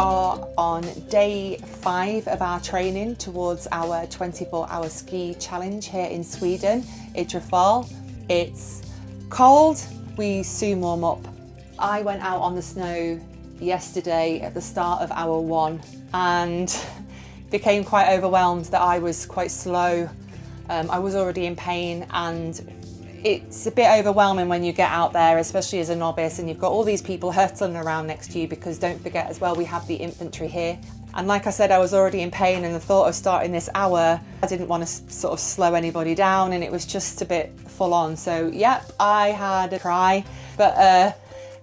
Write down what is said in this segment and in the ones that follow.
are on day 5 of our training towards our 24-hour ski challenge here in Sweden, Idrefal. It's cold, we soon warm up. I went out on the snow yesterday at the start of hour 1 and became quite overwhelmed that I was quite slow. I was already in pain, and it's a bit overwhelming when you get out there, especially as a novice, and you've got all these people hurtling around next to you, because don't forget as well, we have the infantry here. And like I said, I was already in pain, and the thought of starting this hour, I didn't want to sort of slow anybody down, and it was just a bit full on. So yep, I had a cry, but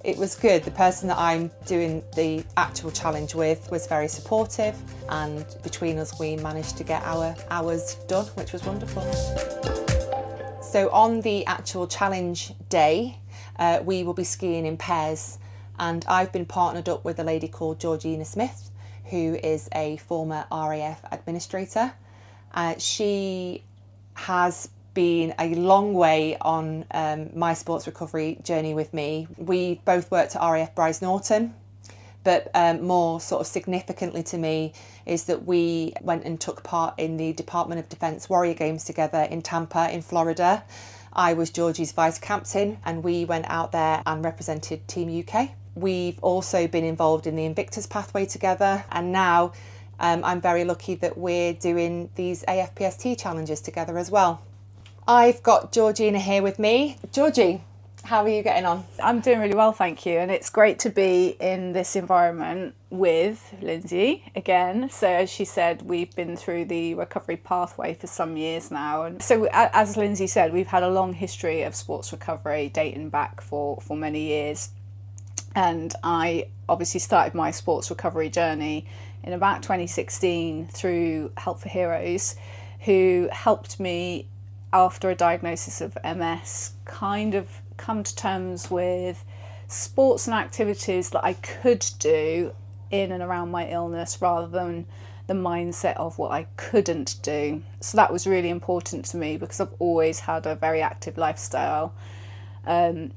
it was good. The person that I'm doing the actual challenge with was very supportive, and between us we managed to get our hours done, which was wonderful. So on the actual challenge day, we will be skiing in pairs, and I've been partnered up with a lady called Georgie Smith, who is a former RAF administrator. She has been a long way on my sports recovery journey with me. We both worked at RAF Brize Norton, but more sort of significantly to me is that we went and took part in the Department of Defence Warrior Games together in Tampa in Florida. I was Georgie's vice captain, and we went out there and represented Team UK. We've also been involved in the Invictus pathway together, and now I'm very lucky that we're doing these AFPST challenges together as well. I've got Georgina here with me. Georgie, how are you getting on? I'm doing really well, thank you. And it's great to be in this environment with Lynsey again. So as she said, we've been through the recovery pathway for some years now. And so as Lynsey said, we've had a long history of sports recovery dating back for many years. And I obviously started my sports recovery journey in about 2016 through Help for Heroes, who helped me after a diagnosis of MS kind of come to terms with sports and activities that I could do in and around my illness, rather than the mindset of what I couldn't do. So that was really important to me, because I've always had a very active lifestyle, and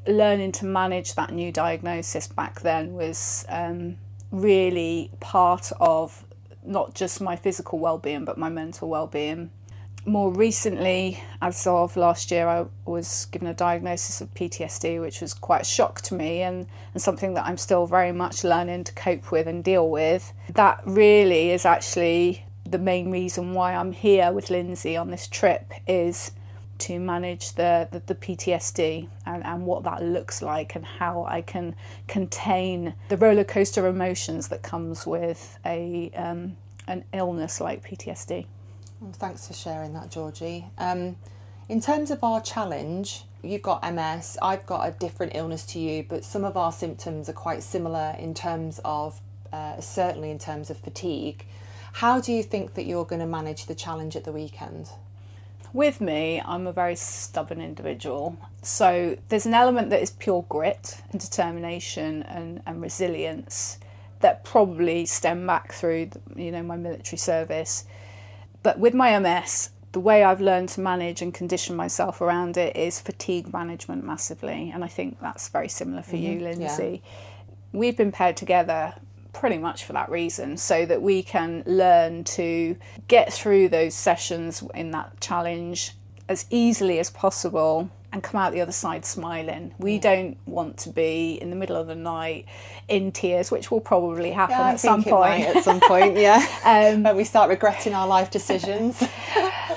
learning to manage that new diagnosis back then was really part of not just my physical well-being but my mental well-being. More recently, as of last year, I was given a diagnosis of PTSD, which was quite a shock to me, and something that I'm still very much learning to cope with and deal with. That really is actually the main reason why I'm here with Lynsey on this trip, is to manage the PTSD and what that looks like, and how I can contain the roller coaster emotions that comes with an illness like PTSD. Well, thanks for sharing that, Georgie. In terms of our challenge, you've got MS, I've got a different illness to you, but some of our symptoms are quite similar in terms of, certainly in terms of fatigue. How do you think that you're going to manage the challenge at the weekend? With me, I'm a very stubborn individual. So there's an element that is pure grit and determination and resilience that probably stem back through, my military service. But with my MS, the way I've learned to manage and condition myself around it is fatigue management massively. And I think that's very similar for you, Lynsey. Yeah. We've been paired together pretty much for that reason, so that we can learn to get through those sessions in that challenge as easily as possible and come out the other side smiling. We don't want to be in the middle of the night in tears, which will probably happen at some point. At some point, yeah. When we start regretting our life decisions.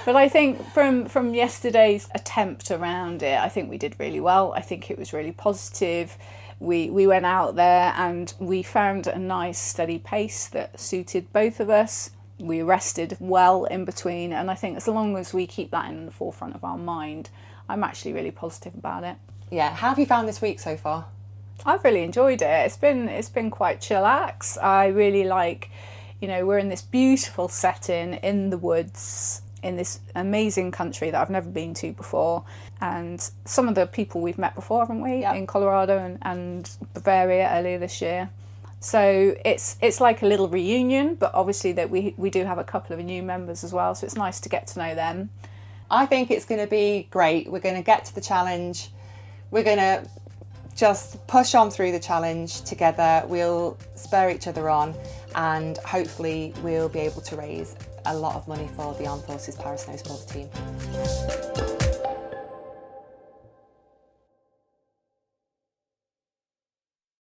But I think from yesterday's attempt around it, I think we did really well. I think it was really positive. We went out there and we found a nice steady pace that suited both of us. We rested well in between, and I think as long as we keep that in the forefront of our mind, I'm actually really positive about it. Yeah, how have you found this week so far? I've really enjoyed it. It's been quite chillax. I really like, we're in this beautiful setting in the woods, in this amazing country that I've never been to before, and some of the people we've met before, haven't we? Yep. In Colorado and Bavaria earlier this year. So it's like a little reunion, but obviously that we do have a couple of new members as well, so it's nice to get to know them. I think it's going to be great. We're going to get to the challenge. We're going to just push on through the challenge together. We'll spur each other on, and hopefully we'll be able to raise a lot of money for the Armed Forces Para-Snowsports Team.